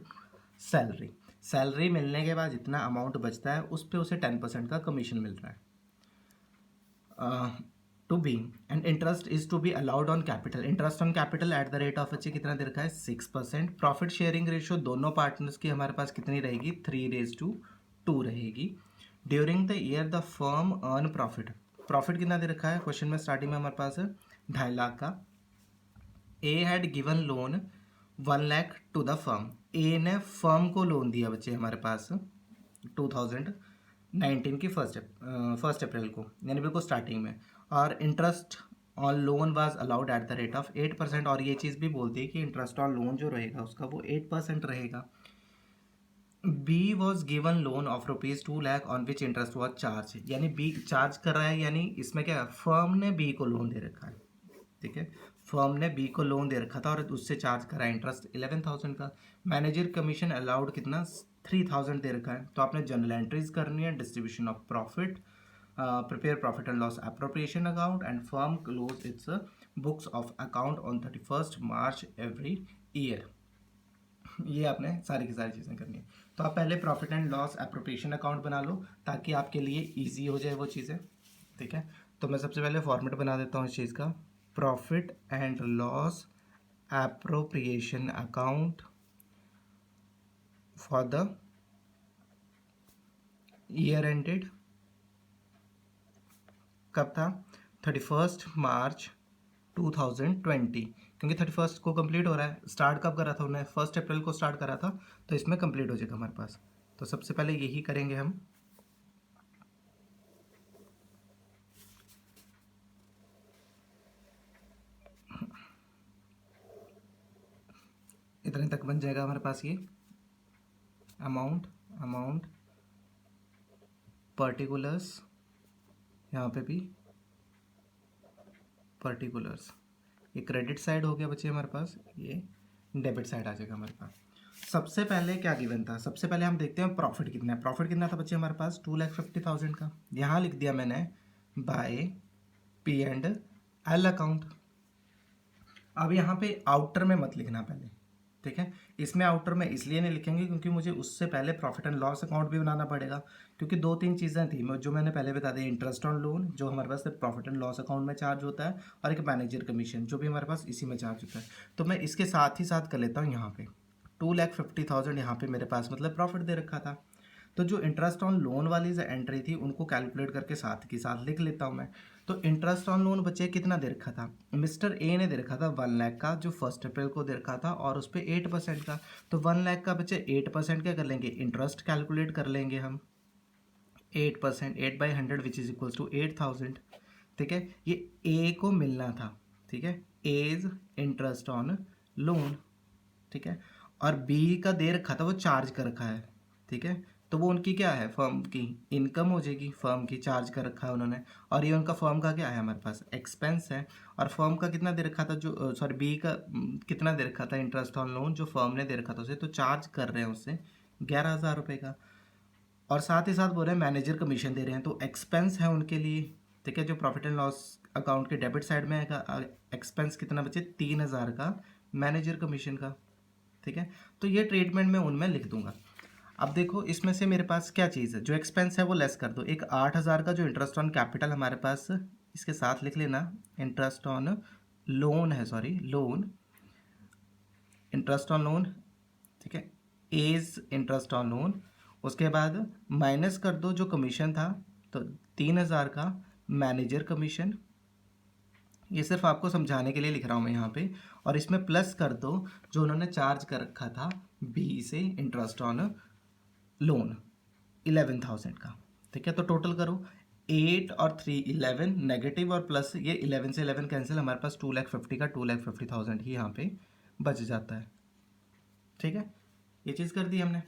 सैलरी। सैलरी मिलने के बाद जितना अमाउंट बचता है उस पर उसे 10% का कमीशन मिल रहा है। To be and interest is to be allowed on capital, interest on capital at the rate of कितना दे रखा है 6%। प्रॉफिट शेयरिंग रेशियो दोनों पार्टनर्स की हमारे पास कितनी रहेगी 3:2 रहेगी। During the year the firm earn profit, profit कितना दे रखा है क्वेश्चन में स्टार्टिंग में हमारे पास 2.5 लाख का। A had given loan 1 lakh to the firm, A ने फर्म को लोन दिया बच्चे हमारे पास 2019 की फर्स्ट अप्रैल को, यानी बिल्कुल स्टार्टिंग में। और interest on loan was allowed at the rate of 8%, और ये चीज़ भी बोलती है कि इंटरेस्ट ऑन लोन जो रहेगा उसका वो 8% रहेगा। B was given loan of ₹2 lakh on which interest was charge, यानी बी चार्ज कर रहा है, यानी इसमें क्या है फर्म ने बी को लोन दे रखा है, ठीक है, फर्म ने बी को लोन दे रखा था और उससे चार्ज करा इंटरेस्ट 11,000 का। मैनेजर कमीशन अलाउड कितना 3,000 दे रखा है। तो आपने जनरल एंट्रीज करनी है, distribution of profit, prepare profit and loss appropriation account and firm close it's books of account on 31 March every year. ये आपने सारी की सारी चीज़ें करनी है। तो आप पहले profit and loss appropriation account बना लो ताकि आपके लिए इजी हो जाए वो चीज़ें, ठीक है। तो मैं सबसे पहले फॉर्मेट बना देता हूँ इस चीज़ का, profit and loss appropriation account for the year ended, कब था 31 मार्च 2020, क्योंकि 31 को कंप्लीट हो रहा है। स्टार्ट कब करा था उन्हें 1 अप्रैल को स्टार्ट करा था, तो इसमें कंप्लीट हो जाएगा हमारे पास। तो सबसे पहले यही करेंगे हम, इतने तक बन जाएगा हमारे पास ये अमाउंट पर्टिकुलर्स, यहाँ पे भी पर्टिकुलर्स। ये क्रेडिट साइड हो गया बच्चे हमारे पास, ये डेबिट साइड आ जाएगा हमारे पास। सबसे पहले क्या गिवन था, सबसे पहले हम देखते हैं प्रॉफिट कितना है। प्रॉफिट कितना था बच्चे हमारे पास 2,50,000 का, यहाँ लिख दिया मैंने bye P and L account. अब यहाँ पे आउटर में मत लिखना पहले, ठीक है। इसमें आउटर में इसलिए नहीं लिखेंगे क्योंकि मुझे उससे पहले प्रॉफिट एंड लॉस अकाउंट भी बनाना पड़ेगा, क्योंकि 2-3 चीज़ें थी जो मैंने पहले बता दी। इंटरेस्ट ऑन लोन जो हमारे पास सिर्फ प्रॉफिट एंड लॉस अकाउंट में चार्ज होता है, और एक मैनेजर कमीशन जो भी हमारे पास इसी में चार्ज होता है। तो मैं इसके साथ ही साथ कर लेता हूँ यहाँ पे 2,50,000 यहाँ पे मेरे पास मतलब प्रॉफिट दे रखा था। तो जो इंटरेस्ट ऑन लोन वाली जो एंट्री थी उनको कैलकुलेट करके साथ के साथ लिख लेता हूँ मैं। तो इंटरेस्ट ऑन लोन बच्चे कितना दे रखा था, मिस्टर ए ने दे रखा था 1 लाख का, जो 1 अप्रैल को दे रखा था, और उस पर 8% का। तो 1 लाख का बच्चे 8% क्या कर लेंगे, इंटरेस्ट कैलकुलेट कर लेंगे हम। 8%, 8/100 विच इज इक्वल्स टू 8,000, ठीक है। ये ए को मिलना था, ठीक है, एज इंटरेस्ट ऑन लोन, ठीक है। और बी का दे रखा था वो चार्ज कर रखा है, ठीक है। तो वो उनकी क्या है, फर्म की इनकम हो जाएगी, फर्म की चार्ज कर रखा है उन्होंने। और ये उनका फर्म का क्या है हमारे पास एक्सपेंस है। और फर्म का कितना दे रखा था, जो सॉरी बी का कितना दे रखा था इंटरेस्ट ऑन लोन, जो फर्म ने दे रखा था उसे, तो चार्ज कर रहे हैं उससे 11,000 रुपये का। और साथ ही साथ बोल रहे हैं मैनेजर कमीशन दे रहे हैं, तो एक्सपेंस है उनके लिए, ठीक है। जो प्रॉफिट एंड लॉस अकाउंट के डेबिट साइड में है एक्सपेंस कितना बचे 3,000 का मैनेजर कमीशन का, ठीक है। तो ये ट्रीटमेंट मैं उनमें लिख दूंगा। अब देखो इसमें से मेरे पास क्या चीज़ है, जो एक्सपेंस है वो लेस कर दो। एक 8,000 का जो इंटरेस्ट ऑन कैपिटल हमारे पास, इसके साथ लिख लेना इंटरेस्ट ऑन लोन है, sorry loan, interest on loan, ठीक है, एज इंटरेस्ट ऑन लोन। उसके बाद माइनस कर दो जो कमीशन था, तो 3,000 का मैनेजर कमीशन। ये सिर्फ आपको समझाने के लिए लिख रहा हूँ मैं यहाँ पे। और इसमें प्लस कर दो जो उन्होंने चार्ज कर रखा था बी से इंटरेस्ट ऑन लोन 11,000 का, ठीक है। तो टोटल करो 8 और 3 11, नेगेटिव और प्लस, ये 11 से 11 कैंसिल, हमारे पास 2,50,000 का 2,50,000 ही यहाँ पे बच जाता है, ठीक है। ये चीज़ कर दी हमने।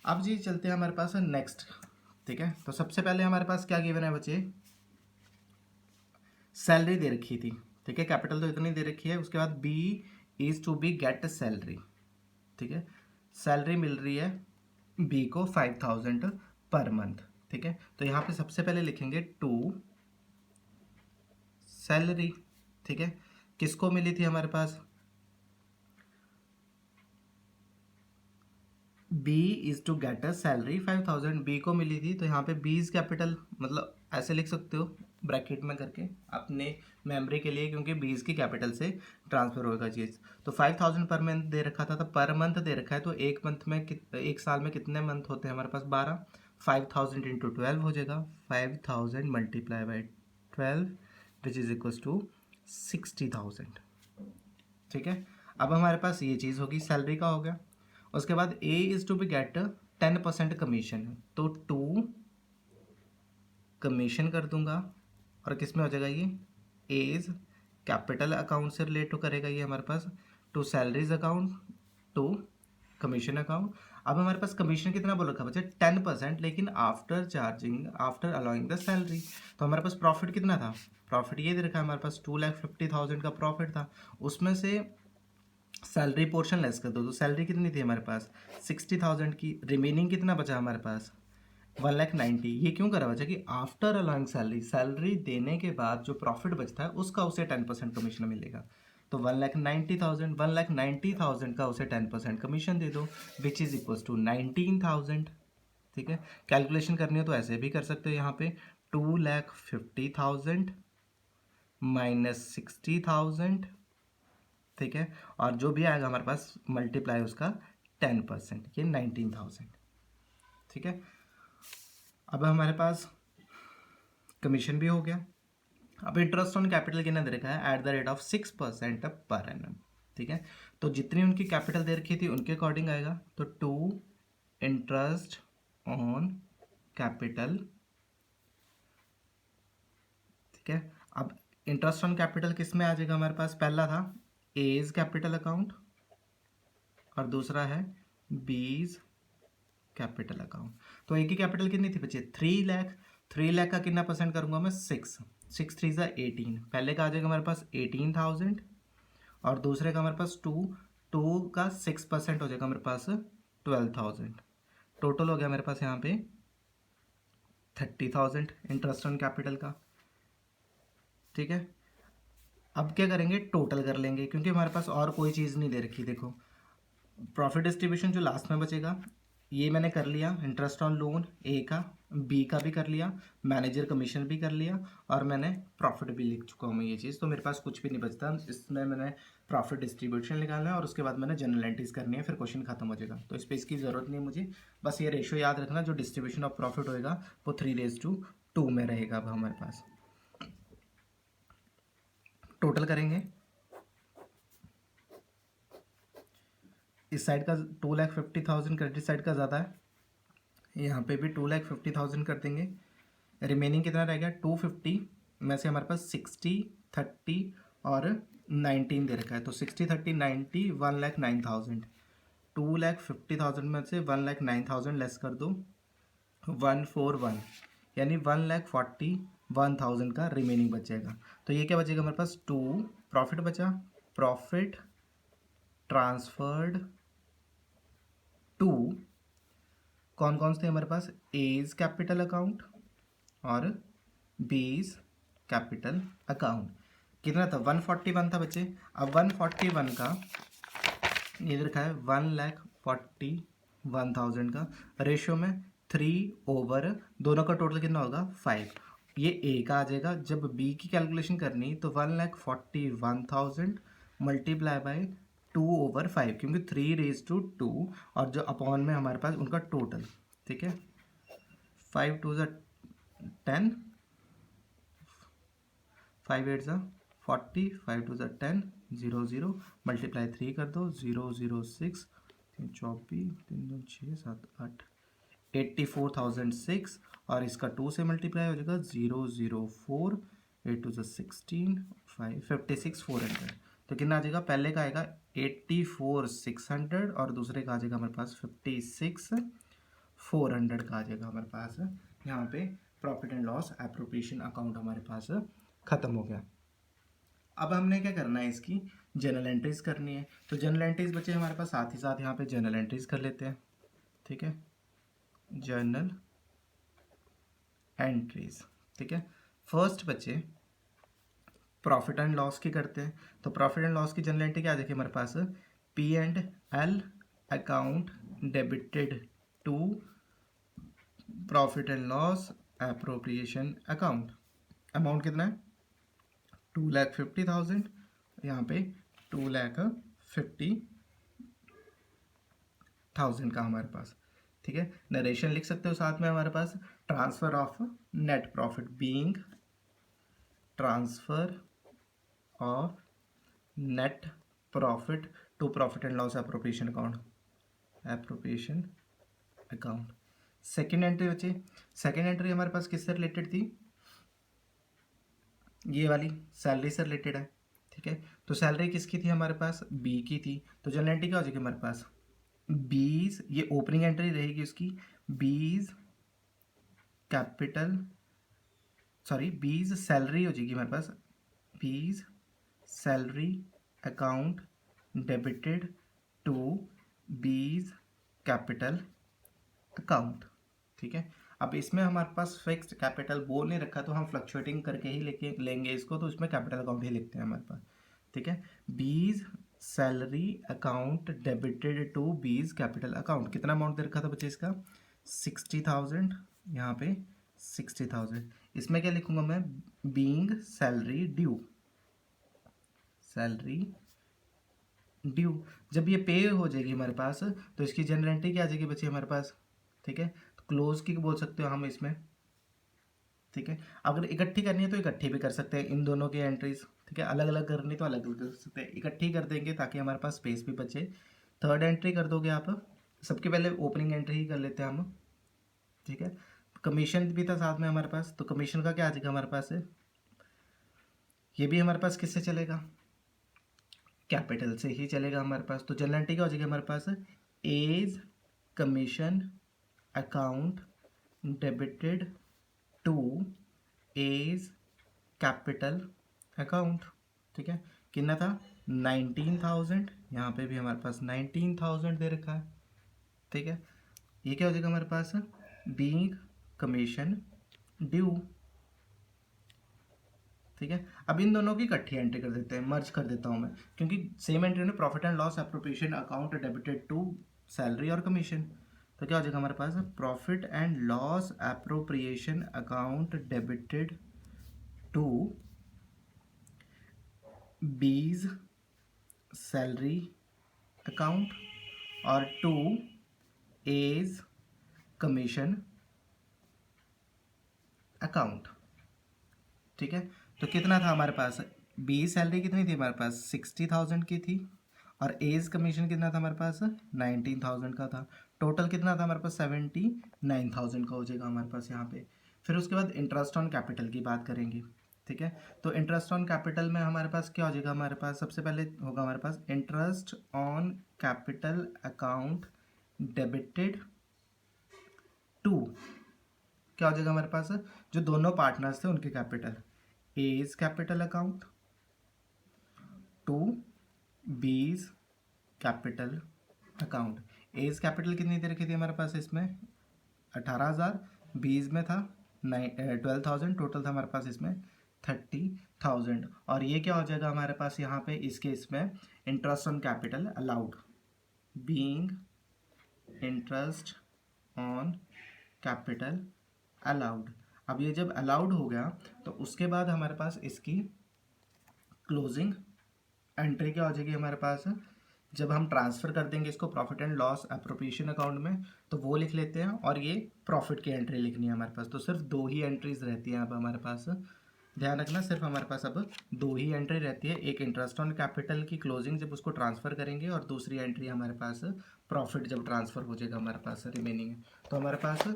अब जी चलते हैं हमारे पास नेक्स्ट, ठीक है। तो सबसे पहले हमारे पास क्या गिवन है बच्चे, सैलरी दे रखी थी, ठीक है, कैपिटल तो इतनी दे रखी है। उसके बाद B is to be get salary, ठीक है, सैलरी मिल रही है बी को 5,000 पर मंथ, ठीक है। तो यहाँ पे सबसे पहले लिखेंगे टू सैलरी, ठीक है। किसको मिली थी हमारे पास, B is to get a salary 5000, B को मिली थी, तो यहाँ पे बी इज़ कैपिटल, मतलब ऐसे लिख सकते हो ब्रैकेट में करके अपने मेमोरी के लिए, क्योंकि बी इज़ की कैपिटल से ट्रांसफर होगा चीज़। तो 5000 पर मंथ दे रखा था, तो पर मंथ दे रखा है, तो एक मंथ में एक साल में कितने मंथ होते हैं हमारे पास? 12। 5000 इंटू 12 हो जाएगा, 5000 multiply by 12 which is equals to 60,000। ठीक है, अब हमारे पास ये चीज़ होगी, सैलरी का हो गया। उसके बाद A is to be get 10% commission, तो 2 कमीशन कर दूंगा, और किस में हो जाएगा ये? एज कैपिटल अकाउंट से रिलेट तो करेगा ये हमारे पास, to salaries account, to commission account. अब हमारे पास कमीशन कितना बोल रखा बच्चे? 10%, लेकिन after charging, after allowing the salary. तो हमारे पास प्रॉफिट कितना था? प्रॉफिट ये दे रखा है हमारे पास, 2,50,000 का प्रॉफिट था, उसमें से सैलरी पोर्शन लेस कर दो, तो सैलरी कितनी थी हमारे पास? 60,000 की। रिमेनिंग कितना बचा हमारे पास? 1,90,000। ये क्यों करा बचा? कि आफ्टर अलाउइंग सैलरी, सैलरी देने के बाद जो प्रॉफिट बचता है उसका उसे 10% कमीशन मिलेगा। तो 1,90,000, 1,90,000 का उसे 10% कमीशन दे दो, विच इज़ इक्वल्स टू 19,000। ठीक है, कैलकुलेशन करनी हो तो ऐसे भी कर सकते हो, यहाँ पे 2,50,000 माइनस 60,000, ठीक है, और जो भी आएगा हमारे पास मल्टीप्लाई उसका 10%, ये 19,000। ठीक है, अब हमारे पास कमीशन भी हो गया। अब इंटरेस्ट ऑन कैपिटल कितना दे रखा है? Eight the rate of 6% per annum. ठीक है, तो जितनी उनकी कैपिटल दे रखी थी उनके अकॉर्डिंग आएगा, तो 2 इंटरेस्ट ऑन कैपिटल। ठीक है, अब इंटरेस्ट ऑन कैपिटल किस में आ जाएगा हमारे पास? पहला था एज कैपिटल अकाउंट, और दूसरा है बीज कैपिटल अकाउंट। तो एक ही कैपिटल कितनी थी बच्चे? 3 लाख। 3 लाख का कितना परसेंट करूंगा मैं? 6। 6 3 18। पहले का आ जाएगा हमारे पास 18,000, और दूसरे का हमारे पास 2 का 6% हो जाएगा हमारे पास 12,000। टोटल हो गया मेरे पास यहाँ पे 30,000 इंटरेस्ट ऑन कैपिटल का। ठीक है, अब क्या करेंगे? टोटल कर लेंगे, क्योंकि हमारे पास और कोई चीज़ नहीं दे रखी। देखो, प्रॉफिट डिस्ट्रीब्यूशन जो लास्ट में बचेगा, ये मैंने कर लिया, इंटरेस्ट ऑन लोन ए का, बी का भी कर लिया, मैनेजर कमीशन भी कर लिया, और मैंने प्रॉफिट भी लिख चुका हूँ मैं ये चीज़, तो मेरे पास कुछ भी नहीं बचता। इसमें मैंने प्रॉफिट डिस्ट्रीब्यूशन निकालना है, और उसके बाद मैंने जनरल एंट्रीज करनी है, फिर क्वेश्चन खत्म हो जाएगा। तो इस पर इसकी ज़रूरत नहीं है मुझे, बस ये रेशियो याद रखना, जो डिस्ट्रीब्यूशन ऑफ प्रॉफिट होएगा वो 3:2 में रहेगा। अब हमारे पास टोटल करेंगे, इस साइड का 2,50,000 क्रेडिट साइड का ज़्यादा है, यहाँ पे भी 2,50,000 कर देंगे। रिमेनिंग कितना रह गया? 250 में से हमारे पास 60, 30 और 19 दे रखा है, तो 60, 30, 90, 1,09,000। 2,50,000 में से 1,09,000 लेस कर दो, 141, यानी 1,41,000 का रिमेनिंग बच जाएगा। तो ये क्या बचेगा हमारे पास? 2 प्रॉफिट बचा, प्रॉफिट ट्रांसफर्ड टू कौन कौन से थे हमारे पास? एज कैपिटल अकाउंट और बीज कैपिटल अकाउंट। कितना था? 141 था बच्चे। अब 141 का ये रखा है 1,41,000 का, रेशियो में 3/, दोनों का टोटल कितना होगा? 5। ये ए का आ जाएगा। जब बी की कैलकुलेशन करनी तो 1,41,000 मल्टीप्लाई बाय 2/5, क्योंकि 3:2, और जो अपॉन में हमारे पास उनका टोटल। ठीक है, 5 2 10, 5 8 40, 5 2 10, 0 0, मल्टीप्लाई 3 कर दो, 0 0 6, 3 24, 3 2 6 7 8, 84,006, और इसका 2 से मल्टीप्लाई हो जाएगा 0 0 4, 8 2 16, 5 56,400। तो कितना आ जाएगा? पहले का आएगा 84,600, और दूसरे का आ जाएगा हमारे पास 56,400 का आ जाएगा हमारे पास। यहाँ पे profit and loss appropriation account हमारे पास खत्म हो गया। अब हमने क्या करना है? इसकी जनरल एंट्रीज करनी है। तो जनरल एंट्रीज बचे हमारे पास, साथ ही साथ यहाँ पे जनरल एंट्रीज कर लेते हैं। ठीक है, जर्नल एंट्रीज। ठीक है, फर्स्ट बचे प्रॉफिट एंड लॉस की करते हैं। तो प्रॉफिट एंड लॉस की जनरल एंट्री क्या देखिए हमारे पास? P&L account debited to profit and loss appropriation account. Amount कितना है? 2,50,000, यहाँ पे 2,50,000 का हमारे पास। ठीक है, नरेशन लिख सकते हो साथ में हमारे पास, transfer of net profit being transfer of net profit to profit and loss appropriation account. Second entry बची। सेकेंड एंट्री हमारे पास किससे रिलेटेड थी? ये वाली सैलरी से रिलेटेड है। ठीक है, तो सैलरी किसकी थी हमारे पास? बी की थी। तो जनरल एंट्री क्या हो जाएगी हमारे पास? बीज, ये ओपनिंग एंट्री रहेगी उसकी, बीज कैपिटल, सॉरी बीज सैलरी हो जाएगी हमारे पास, B's salary account debited to B's capital account. ठीक है, अब इसमें हमारे पास फिक्स्ड कैपिटल बोल नहीं रखा, तो हम फ्लक्चुएटिंग करके ही लेके लेंगे इसको, तो इसमें कैपिटल अकाउंट ही लिखते हैं हमारे पास। ठीक है, B's salary account debited to B's capital account. कितना अमाउंट दे रखा था बच्चे इसका? 60,000, यहाँ पे 60,000। इसमें क्या लिखूंगा मैं? Being salary due, salary due. जब ये पे हो जाएगी हमारे पास, तो इसकी जनरल एंट्री क्या आ जाएगी बच्चे हमारे पास? ठीक है, तो क्लोज की बोल सकते हो हम इसमें। ठीक है, अगर इकट्ठी करनी है तो इकट्ठी भी कर सकते हैं इन दोनों की एंट्रीज। ठीक है, अलग अलग करनी तो अलग अलग कर सकते हैं, इकट्ठी कर देंगे ताकि हमारे पास स्पेस भी बचे। थर्ड एंट्री कर दोगे आप, सबके पहले ओपनिंग एंट्री ही कर लेते हैं हम। ठीक है, कमीशन भी था साथ में हमारे पास, तो कमीशन का क्या आ जाएगा हमारे पास? ये भी हमारे पास किससे चलेगा? कैपिटल से ही चलेगा हमारे पास। तो जनरल एंट्री क्या हो जाएगी हमारे पास? A's commission account debited to A's capital account. ठीक है, कितना था? 19,000, यहाँ पे भी हमारे पास 19,000 दे रखा है। ठीक है, ये क्या हो जाएगा हमारे पास? Being commission due. ठीक है, अब इन दोनों की इकट्ठी एंट्री कर देते हैं, मर्ज कर देता हूँ मैं, क्योंकि सेम एंट्री में profit and loss appropriation account debited to salary और कमीशन। तो क्या हो जाएगा हमारे पास? Profit and loss appropriation account debited to B's salary account और टू एज कमीशन अकाउंट। ठीक है, तो कितना था हमारे पास? बी सैलरी कितनी थी हमारे पास? 60,000 की थी, और एज कमीशन कितना था हमारे पास? 19,000 का था। टोटल कितना था हमारे पास? 79,000 का हो जाएगा हमारे पास यहाँ पे। फिर उसके बाद इंटरेस्ट ऑन कैपिटल की बात करेंगे। ठीक है, तो इंटरेस्ट ऑन कैपिटल में हमारे पास क्या हो जाएगा? हमारे पास सबसे पहले होगा हमारे पास interest on capital account debited to, क्या हो जाएगा हमारे पास? जो दोनों पार्टनर्स थे उनके capital, A's capital account to B's capital account. A's capital कितनी दे रखी थी हमारे पास इसमें? 18,000, बीज में था 12,000, टोटल था हमारे पास इसमें 30,000। और ये क्या हो जाएगा हमारे पास यहाँ पे इस केस में? Interest on capital allowed, being interest on capital allowed. अब ये जब अलाउड हो गया, तो उसके बाद हमारे पास इसकी क्लोजिंग एंट्री क्या हो जाएगी हमारे पास? जब हम ट्रांसफ़र कर देंगे इसको profit and loss appropriation account में, तो वो लिख लेते हैं, और ये प्रॉफिट की एंट्री लिखनी है हमारे पास। तो सिर्फ दो ही एंट्रीज रहती हैं अब हमारे पास, ध्यान रखना, सिर्फ हमारे पास अब दो ही एंट्री रहती है। एक इंटरेस्ट ऑन कैपिटल की क्लोजिंग जब उसको ट्रांसफ़र करेंगे, और दूसरी एंट्री हमारे पास प्रॉफिट जब ट्रांसफ़र हो जाएगा हमारे पास रिमेनिंग है। तो हमारे पास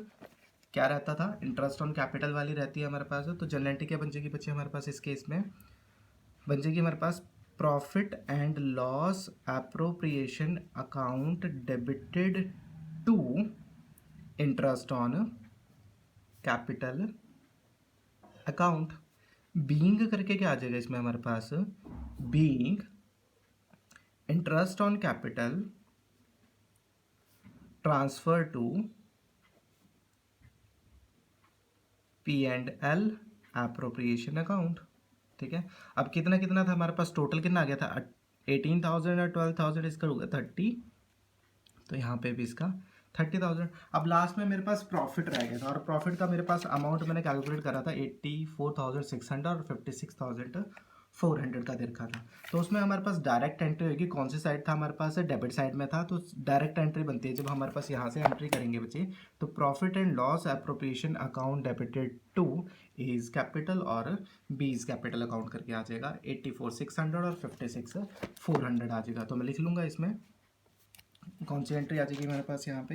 क्या रहता था? इंटरेस्ट ऑन कैपिटल वाली रहती है हमारे पास। तो जनरल एंट्री क्या बन जाएगी बच्चे हमारे पास? इस केस में बन जाएगी हमारे पास profit and loss appropriation account debited to interest on capital account. Being करके क्या आ जाएगा इसमें हमारे पास? Being interest on capital transfer to P&L appropriation account. ठीक है, अब कितना कितना था हमारे पास? टोटल कितना आ गया था? 18,000 और 12,000 इसका होगा 30। तो यहाँ पे भी इसका 30,000। अब लास्ट में मेरे पास प्रॉफिट रह गया था, और प्रॉफिट का मेरे पास अमाउंट मैंने कैलकुलेट करा था 84,600 और 56,400 का दे रखा था। तो उसमें हमारे पास डायरेक्ट एंट्री होगी, कौन सी साइड था हमारे पास, डेबिट साइड में था, तो डायरेक्ट एंट्री बनती है जब हमारे पास यहाँ से एंट्री करेंगे बच्चे, तो profit and loss appropriation account debited two is capital और बी इज कैपिटल अकाउंट करके आ जाएगा। 84,600 और 56,400 आ जाएगा। तो मैं लिख लूँगा इसमें कौन सी एंट्री आ जाएगी मेरे पास, यहाँ पे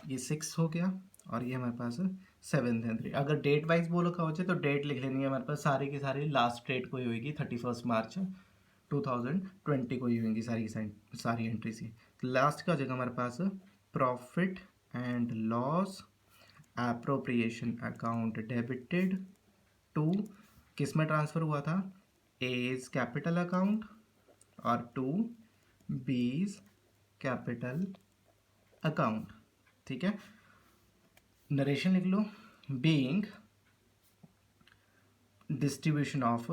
ये 6 हो गया और ये हमारे पास 7th एंट्री। अगर डेट वाइज बोलो का हो जाए तो डेट लिख लेनी है हमारे पास, सारी की सारी लास्ट डेट को ही होगी 31 मार्च 2020 को ही होंगी सारी एंट्री सी। तो लास्ट का हो जाएगा हमारे पास profit and loss appropriation account debited to, किस में ट्रांसफ़र हुआ था, एज कैपिटल अकाउंट और टू बीज कैपिटल अकाउंट। ठीक है, नरेशन लिख लो, बीइंग डिस्ट्रीब्यूशन ऑफ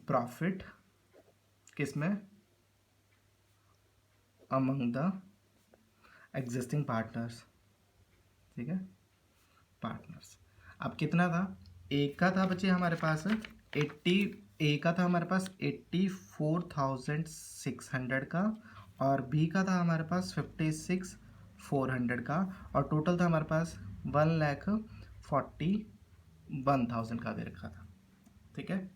प्रॉफिट किसमें, अमंग द एग्जिस्टिंग पार्टनर्स। ठीक है, पार्टनर्स। अब कितना था, एक का था बच्चे हमारे पास 84,600 का, और बी का था हमारे पास 56,400 का, और टोटल था हमारे पास 1,41,000 का दे रखा था। ठीक है,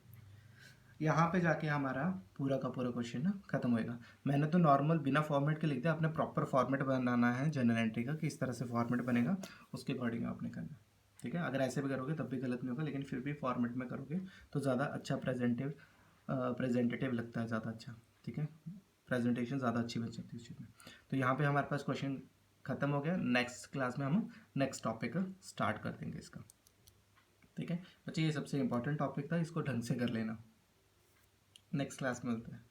यहाँ पे जाके हमारा पूरा का पूरा क्वेश्चन खत्म होएगा। मैंने तो नॉर्मल बिना फॉर्मेट के लिख दिया, आपने प्रॉपर फॉर्मेट बनाना है जनरल एंट्री का, किस तरह से फॉर्मेट बनेगा उसके अकॉर्डिंग आपने करना। ठीक है, अगर ऐसे भी करोगे तब भी गलत नहीं होगा, लेकिन फिर भी फॉर्मेट में करोगे तो ज़्यादा अच्छा प्रेजेंटेटिव लगता है, ज़्यादा अच्छा। ठीक है, प्रेजेंटेशन ज़्यादा अच्छी बन सकती है उस चीज़ में। तो यहाँ पे हमारे पास क्वेश्चन खत्म हो गया। नेक्स्ट क्लास में हम नेक्स्ट टॉपिक स्टार्ट कर देंगे इसका। ठीक है बच्चे, ये सबसे इंपॉर्टेंट टॉपिक था, इसको ढंग से कर लेना। नेक्स्ट क्लास में मिलते हैं।